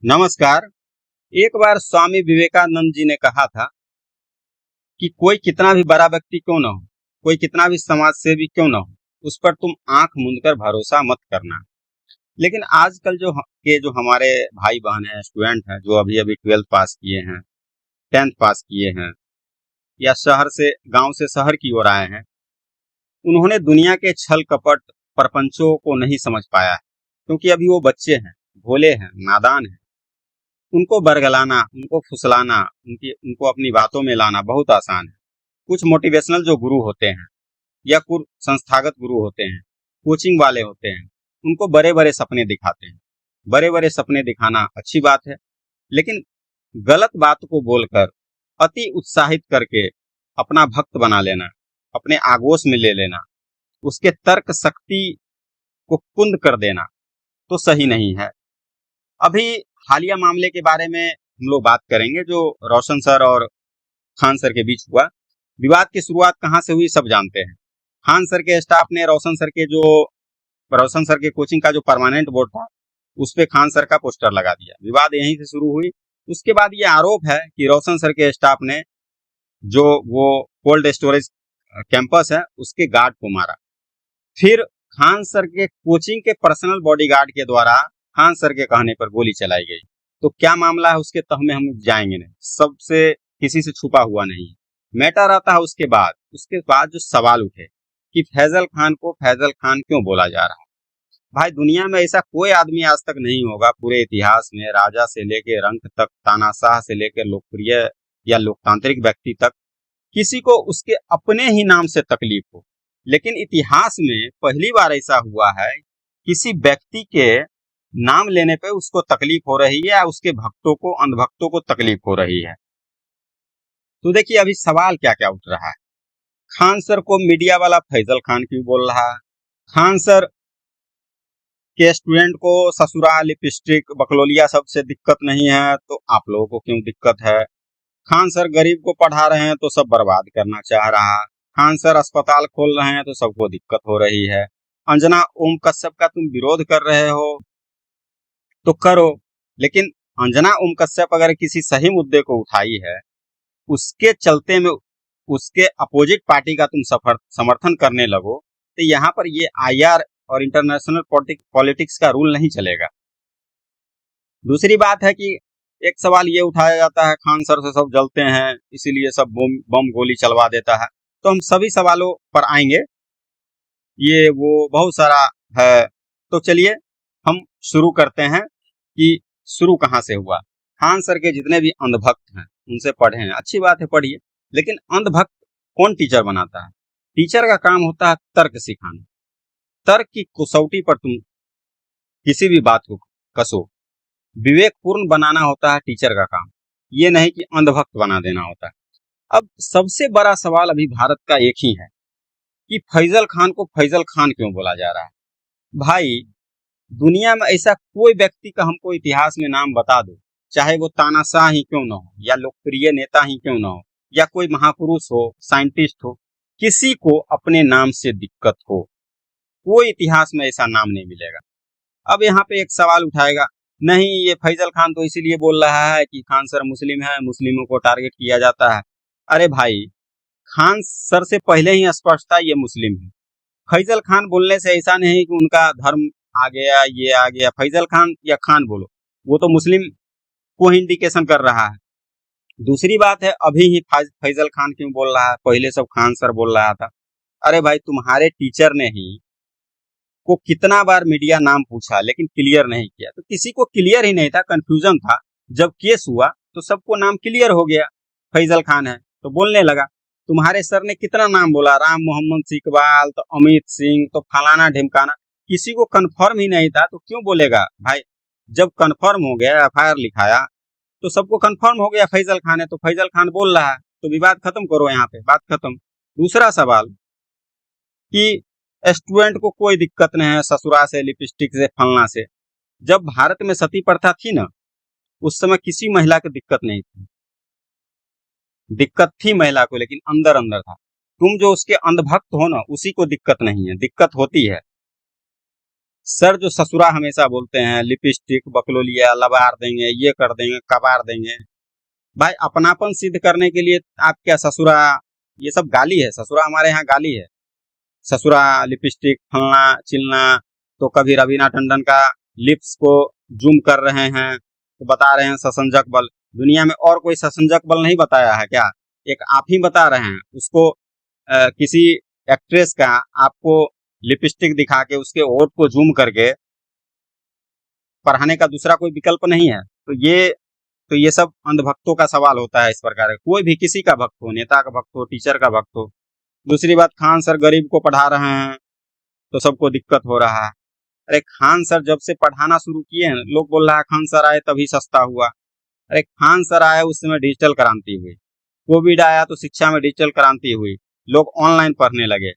नमस्कार। एक बार स्वामी विवेकानंद जी ने कहा था कि कोई कितना भी बड़ा व्यक्ति क्यों ना हो, कोई कितना भी समाज सेवी क्यों ना हो, उस पर तुम आंख मूंद कर भरोसा मत करना। लेकिन आजकल के जो हमारे भाई बहन हैं, स्टूडेंट हैं, जो अभी अभी 12th पास किए हैं, 10th पास किए हैं, या गांव से शहर की ओर आए हैं, उन्होंने दुनिया के छल कपट प्रपंचों को नहीं समझ पाया है, क्योंकि अभी वो बच्चे हैं, भोले हैं, नादान हैं। उनको बरगलाना, उनको फुसलाना, उनको अपनी बातों में लाना बहुत आसान है। कुछ मोटिवेशनल जो गुरु होते हैं या कुछ संस्थागत गुरु होते हैं, कोचिंग वाले होते हैं, उनको बड़े बड़े सपने दिखाते हैं। बड़े बड़े सपने दिखाना अच्छी बात है, लेकिन गलत बात को बोलकर, अति उत्साहित करके अपना भक्त बना लेना, अपने आगोश में ले लेना, उसके तर्क शक्ति को कुंद कर देना तो सही नहीं है। अभी हालिया मामले के बारे में हम लोग बात करेंगे, जो रोशन सर और खान सर के बीच हुआ। विवाद की शुरुआत कहाँ से हुई सब जानते हैं। खान सर के स्टाफ ने रोशन सर के कोचिंग का जो परमानेंट बोर्ड था, उस पे खान सर का पोस्टर लगा दिया। विवाद यहीं से शुरू हुई। उसके बाद ये आरोप है कि रोशन सर के स्टाफ ने जो वो कोल्ड स्टोरेज कैंपस है, उसके गार्ड को मारा। फिर खान सर के कोचिंग के पर्सनल बॉडीगार्ड के द्वारा खान सर के कहने पर गोली चलाई गई। तो क्या मामला है उसके तह में हम जाएंगे नहीं, सबसे किसी से छुपा हुआ नहीं है। मैटर आता है उसके बाद जो सवाल उठे कि फैजल खान को फैजल खान क्यों बोला जा रहा है। भाई, दुनिया में ऐसा कोई आदमी आज तक नहीं होगा पूरे इतिहास में, राजा से लेके रंक तक, तानाशाह से लेकर लोकप्रिय या लोकतांत्रिक व्यक्ति तक, किसी को उसके अपने ही नाम से तकलीफ हो। लेकिन इतिहास में पहली बार ऐसा हुआ है, किसी व्यक्ति के नाम लेने पे उसको तकलीफ हो रही है या उसके भक्तों को, अंधभक्तों को तकलीफ हो रही है। तो देखिए अभी सवाल क्या क्या उठ रहा है। खान सर को मीडिया वाला फैजल खान क्यों बोल रहा है? खान सर के स्टूडेंट को ससुरा, लिपस्टिक, बकलोलिया सबसे दिक्कत नहीं है, तो आप लोगों को क्यों दिक्कत है? खान सर गरीब को पढ़ा रहे हैं तो सब बर्बाद करना चाह रहा है। खान सर अस्पताल खोल रहे हैं तो सबको दिक्कत हो रही है। अंजना ओम कश्यप का तुम विरोध कर रहे हो तो करो, लेकिन अंजना ओम कश्यप अगर किसी सही मुद्दे को उठाई है, उसके चलते में उसके अपोजिट पार्टी का तुम समर्थन करने लगो, तो यहाँ पर ये आईआर और इंटरनेशनल पॉलिटिक्स का रूल नहीं चलेगा। दूसरी बात है कि एक सवाल ये उठाया जाता है, खान सर से सब जलते हैं इसीलिए सब बम गोली चलवा देता है। तो हम सभी सवालों पर आएंगे, ये वो बहुत सारा है। तो चलिए हम शुरू करते हैं कि शुरू कहाँ से हुआ। खान सर के जितने भी अंधभक्त हैं उनसे पढ़े हैं, अच्छी बात है, पढ़िए। लेकिन अंधभक्त कौन टीचर बनाता है? टीचर का काम होता है तर्क सिखाना। तर्क की कसौटी पर तुम किसी भी बात को कसो। विवेकपूर्ण बनाना होता है टीचर का काम, ये नहीं कि अंधभक्त बना देना होता है। अब सबसे बड़ा सवाल अभी भारत का एक ही है कि फैजल खान को फैजल खान क्यों बोला जा रहा है। भाई, दुनिया में ऐसा कोई व्यक्ति का हमको इतिहास में नाम बता दो, चाहे वो तानाशाह ही क्यों ना हो, या लोकप्रिय नेता ही क्यों ना हो, या कोई महापुरुष हो, साइंटिस्ट हो, किसी को अपने नाम से दिक्कत हो, कोई इतिहास में ऐसा नाम नहीं मिलेगा। अब यहाँ पे एक सवाल उठाएगा, नहीं ये फैजल खान तो इसीलिए बोल रहा है कि खान सर मुस्लिम है, मुस्लिमों को टारगेट किया जाता है। अरे भाई, खान सर से पहले ही स्पष्ट था ये मुस्लिम है। फैजल खान बोलने से ऐसा नहीं कि उनका धर्म आ गया, ये आ गया। फैजल खान या खान बोलो, वो तो मुस्लिम को इंडिकेशन कर रहा है। दूसरी बात है, अभी ही फैजल खान क्यों बोल रहा है, पहले सब खान सर बोल रहा था। अरे भाई, तुम्हारे टीचर ने ही को कितना बार मीडिया नाम पूछा लेकिन क्लियर नहीं किया, तो किसी को क्लियर ही नहीं था, कंफ्यूजन था। जब केस हुआ तो सबको नाम क्लियर हो गया, फैजल खान है तो बोलने लगा। तुम्हारे सर ने कितना नाम बोला, राम मोहम्मद इकबाल, तो अमित सिंह, तो फलाना ढिमकाना, किसी को कंफर्म ही नहीं था तो क्यों बोलेगा भाई? जब कंफर्म हो गया, एफआईआर लिखाया, तो सबको कंफर्म हो गया फैजल खान है, तो फैजल खान बोल रहा है, तो विवाद खत्म करो, यहाँ पे बात खत्म। दूसरा सवाल कि स्टूडेंट को कोई दिक्कत नहीं है ससुरा से, लिपस्टिक से, फलना से। जब भारत में सती प्रथा थी ना, उस समय किसी महिला को दिक्कत नहीं थी। दिक्कत थी महिला को, लेकिन अंदर अंदर था। तुम जो उसके अंधभक्त हो ना, उसी को दिक्कत नहीं है, दिक्कत होती है। सर जो ससुरा हमेशा बोलते हैं, लिपस्टिक, बकलोलिया, लबार देंगे, ये कर देंगे, कबार देंगे। भाई अपनापन सिद्ध करने के लिए आप क्या ससुरा, ये सब गाली है। ससुरा हमारे यहाँ गाली है। ससुरा, लिपस्टिक, फलना चिलना। तो कभी रवीना टंडन का लिप्स को जूम कर रहे हैं तो बता रहे हैं ससंजक बल। दुनिया में और कोई ससंजक बल नहीं बताया है क्या? एक आप ही बता रहे हैं। उसको किसी एक्ट्रेस का आपको लिपस्टिक दिखा के उसके होठ को जूम करके पढ़ाने का दूसरा कोई विकल्प नहीं है। तो ये सब अंधभक्तों का सवाल होता है। इस प्रकार का कोई भी किसी का भक्त हो, नेता का भक्त हो, टीचर का भक्त हो। दूसरी बात, खान सर गरीब को पढ़ा रहे हैं तो सबको दिक्कत हो रहा है। अरे खान सर जब से पढ़ाना शुरू किए हैं, लोग बोल रहा है खान सर आए तभी सस्ता हुआ। अरे खान सर आए उस समय डिजिटल क्रांति हुई। कोविड आया तो शिक्षा में डिजिटल क्रांति हुई। लोग ऑनलाइन पढ़ने लगे।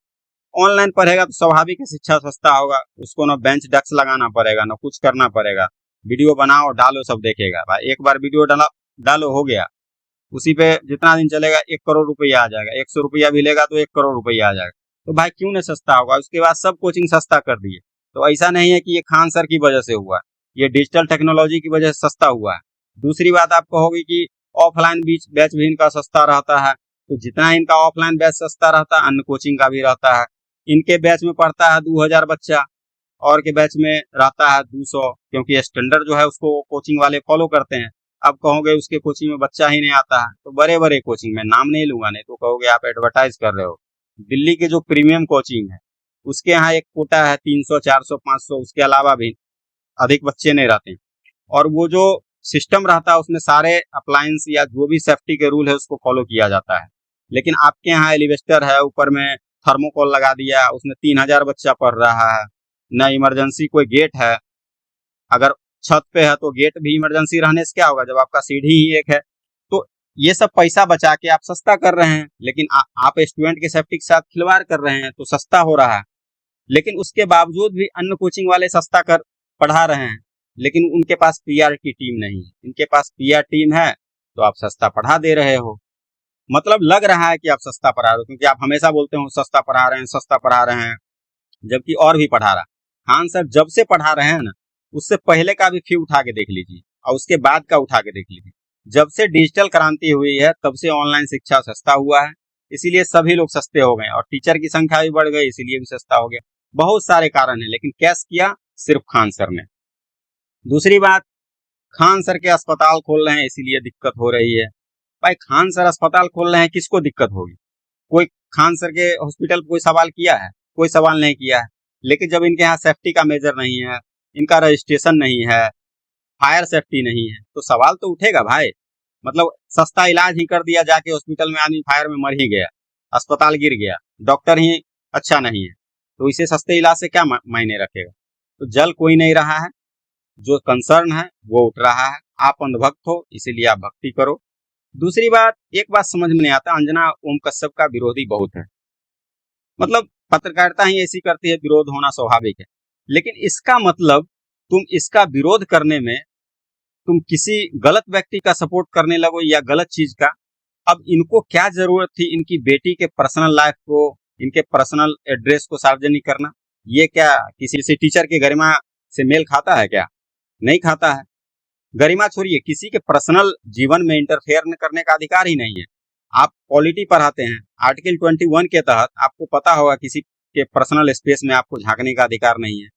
ऑनलाइन पढ़ेगा तो स्वाभाविक है शिक्षा सस्ता होगा। उसको ना बेंच डेस्क लगाना पड़ेगा, ना कुछ करना पड़ेगा। वीडियो बनाओ डालो, सब देखेगा। भाई एक बार वीडियो डालो हो गया। उसी पे जितना दिन चलेगा 1 करोड़ रुपया आ जाएगा। 100 रुपया भी लेगा तो 1 करोड़ रुपया आ जाएगा। तो भाई क्यों नहीं सस्ता होगा? उसके बाद सब कोचिंग सस्ता कर दिए। तो ऐसा नहीं है कि ये खान सर की वजह से हुआ, ये डिजिटल टेक्नोलॉजी की वजह से सस्ता हुआ है। दूसरी बात आप कहोगे कि ऑफलाइन बैच भी इनका सस्ता रहता है। तो जितना इनका ऑफलाइन बैच सस्ता रहता है, अन्य कोचिंग का भी रहता है। इनके बैच में पढ़ता है 2000 बच्चा, और के बैच में रहता है 200, क्योंकि स्टैंडर्ड जो है उसको कोचिंग वाले फॉलो करते हैं। अब कहोगे उसके कोचिंग में बच्चा ही नहीं आता है, तो बड़े बड़े कोचिंग में नाम नहीं लूंगा, नहीं तो कहोगे आप एडवर्टाइज कर रहे हो। दिल्ली के जो प्रीमियम कोचिंग है उसके यहाँ एक कोटा है 300, 400, 500, उसके अलावा भी अधिक बच्चे नहीं रहते। और वो जो सिस्टम रहता है उसमें सारे अप्लायंस या जो भी सेफ्टी के रूल है उसको फॉलो किया जाता है। लेकिन आपके यहाँ एलिवेस्टर है, ऊपर में थर्मोकोल लगा दिया, उसमें 3000 बच्चा पढ़ रहा है। न इमरजेंसी कोई गेट है। अगर छत पे है तो गेट भी इमरजेंसी रहने से क्या होगा, जब आपका सीढ़ी ही एक है। तो ये सब पैसा बचा के आप सस्ता कर रहे हैं, लेकिन आप स्टूडेंट के सेफ्टी के साथ खिलवाड़ कर रहे हैं, तो सस्ता हो रहा है। लेकिन उसके बावजूद भी अन्य कोचिंग वाले सस्ता कर पढ़ा रहे हैं, लेकिन उनके पास पीआर की टीम नहीं है। इनके पास पीआर टीम है तो आप सस्ता पढ़ा दे रहे हो। मतलब लग रहा है कि आप सस्ता पढ़ा रहे हो, क्योंकि आप हमेशा बोलते हो सस्ता पढ़ा रहे हैं, सस्ता पढ़ा रहे हैं, जबकि और भी पढ़ा रहा। खान सर जब से पढ़ा रहे हैं ना, उससे पहले का भी फी उठा के देख लीजिए और उसके बाद का उठा के देख लीजिए। जब से डिजिटल क्रांति हुई है तब से ऑनलाइन शिक्षा सस्ता हुआ है, इसीलिए सभी लोग सस्ते हो गए। और टीचर की संख्या भी बढ़ गई, इसीलिए भी सस्ता हो गया। बहुत सारे कारण है, लेकिन कैश किया सिर्फ खान सर ने। दूसरी बात, खान सर के अस्पताल खोल रहे हैं इसीलिए दिक्कत हो रही है। भाई खान सर अस्पताल खोल रहे हैं, किसको दिक्कत होगी? कोई खान सर के हॉस्पिटल पर कोई सवाल किया है? कोई सवाल नहीं किया है। लेकिन जब इनके यहाँ सेफ्टी का मेजर नहीं है, इनका रजिस्ट्रेशन नहीं है, फायर सेफ्टी नहीं है, तो सवाल तो उठेगा भाई। मतलब सस्ता इलाज ही कर दिया, जाके हॉस्पिटल में आदमी फायर में मर ही गया, अस्पताल गिर गया, डॉक्टर ही अच्छा नहीं है, तो इसे सस्ते इलाज से क्या मायने रखेगा? तो जल कोई नहीं रहा है, जो कंसर्न है वो उठ रहा है। आप अंधभक्त हो इसीलिए आप भक्ति करो। दूसरी बात, एक बात समझ में नहीं आता, अंजना ओम कश्यप का विरोधी बहुत है। मतलब पत्रकारिता ही ऐसी करती है, विरोध होना स्वाभाविक है। लेकिन इसका मतलब तुम इसका विरोध करने में तुम किसी गलत व्यक्ति का सपोर्ट करने लगो या गलत चीज का। अब इनको क्या जरूरत थी इनकी बेटी के पर्सनल लाइफ को, इनके पर्सनल एड्रेस को सार्वजनिक करना? ये क्या किसी टीचर की गरिमा से मेल खाता है क्या? नहीं खाता है। गरिमा छोड़िए, किसी के पर्सनल जीवन में इंटरफेयर करने का अधिकार ही नहीं है। आप पॉलिटी पढ़ाते हैं, आर्टिकल 21 के तहत आपको पता होगा किसी के पर्सनल स्पेस में आपको झांकने का अधिकार नहीं है।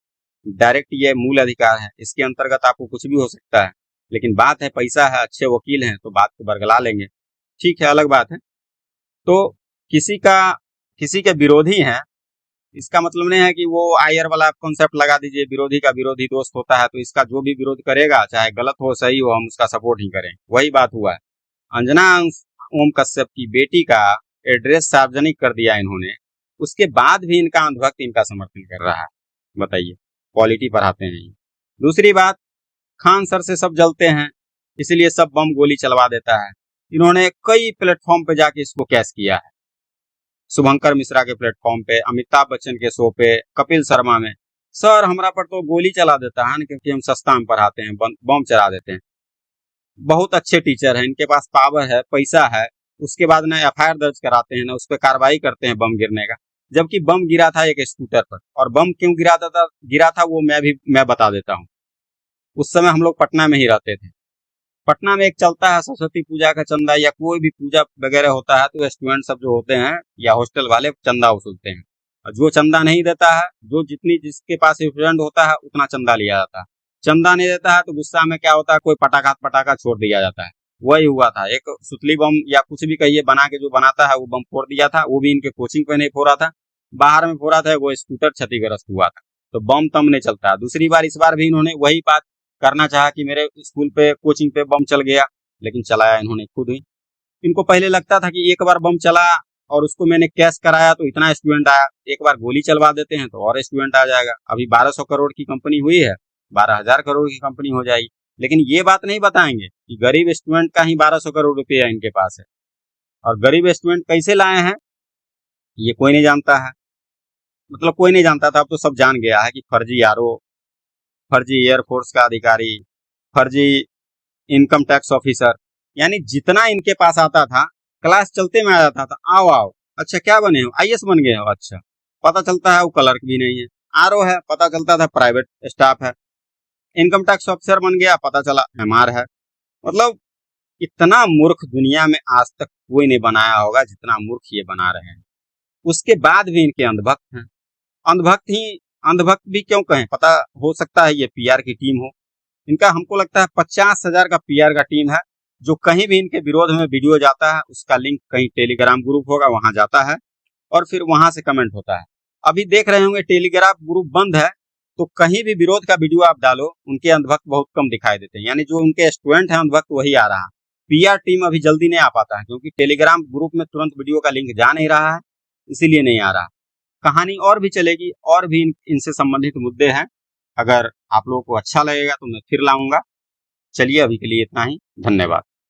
डायरेक्ट ये मूल अधिकार है, इसके अंतर्गत आपको कुछ भी हो सकता है। लेकिन बात है पैसा है, अच्छे वकील हैं तो बात को बरगला लेंगे, ठीक है, अलग बात है। तो किसी के विरोधी हैं, इसका मतलब नहीं है कि वो आयर वाला कॉन्सेप्ट लगा दीजिए, विरोधी का विरोधी दोस्त होता है, तो इसका जो भी विरोध करेगा चाहे गलत हो सही हो, हम उसका सपोर्ट ही करें। वही बात हुआ है। अंजना ओम कश्यप की बेटी का एड्रेस सार्वजनिक कर दिया इन्होंने, उसके बाद भी इनका अंधभक्त इनका समर्थन कर रहा है। बताइए, पॉलिटी पढ़ाते हैं ये। दूसरी बात, खान सर से सब जलते हैं इसलिए सब बम गोली चलवा देता है। इन्होंने कई प्लेटफॉर्म पे जाके इसको कैश किया है। शुभंकर मिश्रा के प्लेटफॉर्म पे, अमिताभ बच्चन के शो पे, कपिल शर्मा में। सर हमरा पर तो गोली चला देता है ना, क्योंकि हम सस्ता में पढ़ाते हैं, बम चला देते हैं। बहुत अच्छे टीचर हैं, इनके पास पावर है, पैसा है, उसके बाद ना एफआईआर दर्ज कराते हैं ना उस पर कार्रवाई करते हैं बम गिरने का। जबकि बम गिरा था एक स्कूटर पर। और बम क्यों गिरा था वो मैं बता देता हूँ। उस समय हम लोग पटना में ही रहते थे। पटना में एक चलता है सरस्वती पूजा का चंदा या कोई भी पूजा वगैरह होता है तो स्टूडेंट सब जो होते हैं या हॉस्टल वाले चंदा वसूलते हैं। और जो चंदा नहीं देता है, जो जिसके पास स्टूडेंट होता है उतना चंदा लिया जाता है। चंदा नहीं देता है तो गुस्सा में क्या होता है, कोई पटाखा छोड़ दिया जाता है। वही हुआ था, एक सुतली बम या कुछ भी कहिए बना के जो बनाता है वो बम फोड़ दिया था। वो भी इनके कोचिंग पे नहीं फोड़ा था, बाहर में फोड़ा था। वो स्कूटर क्षतिग्रस्त हुआ था। तो बम तम नहीं चलता। दूसरी बार इस बार भी इन्होंने वही बात करना चाहा कि मेरे स्कूल पे कोचिंग पे बम चल गया, लेकिन चलाया इन्होंने खुद ही। इनको पहले लगता था कि एक बार बम चला और उसको मैंने कैश कराया तो इतना स्टूडेंट आया, एक बार गोली चलवा देते हैं तो और स्टूडेंट आ जाएगा। अभी 1200 करोड़ की कंपनी हुई है, 12,000 करोड़ की कंपनी हो जाएगी। लेकिन ये बात नहीं बताएंगे कि गरीब स्टूडेंट का ही 1200 करोड़ रुपया इनके पास है। और गरीब स्टूडेंट कैसे लाए हैं ये कोई नहीं जानता है। मतलब कोई नहीं जानता था, अब तो सब जान गया है कि फर्जी आरओ, फर्जी एयरफोर्स का अधिकारी, फर्जी इनकम टैक्स ऑफिसर, यानी जितना इनके पास आता था क्लास चलते में आ जाता था। आओ आओ, अच्छा क्या बने हो, आईएएस बन गए हो, अच्छा पता चलता है वो क्लर्क भी नहीं है। आरओ है, पता चलता था प्राइवेट स्टाफ है। इनकम टैक्स ऑफिसर बन गया, पता चला एमआर है। मतलब इतना मूर्ख दुनिया में आज तक कोई नहीं बनाया होगा जितना मूर्ख ये बना रहे हैं। उसके बाद भी इनके अंधभक्त हैं। अंधभक्त भी क्यों कहें, पता हो सकता है ये पीआर की टीम हो। इनका हमको लगता है 50,000 का पीआर का टीम है। जो कहीं भी इनके विरोध में वीडियो जाता है उसका लिंक कहीं टेलीग्राम ग्रुप होगा वहां जाता है और फिर वहां से कमेंट होता है। अभी देख रहे होंगे टेलीग्राम ग्रुप बंद है, तो कहीं भी विरोध का वीडियो आप डालो उनके अंधभक्त बहुत कम दिखाई देते हैं। यानी जो उनके स्टूडेंट हैं अंधभक्त वही आ रहा है। पीआर टीम अभी जल्दी नहीं आ पाता है क्योंकि टेलीग्राम ग्रुप में तुरंत वीडियो का लिंक जा नहीं रहा है, इसीलिए नहीं आ रहा। कहानी और भी चलेगी, और भी इनसे संबंधित मुद्दे हैं। अगर आप लोगों को अच्छा लगेगा तो मैं फिर लाऊंगा। चलिए अभी के लिए इतना ही, धन्यवाद।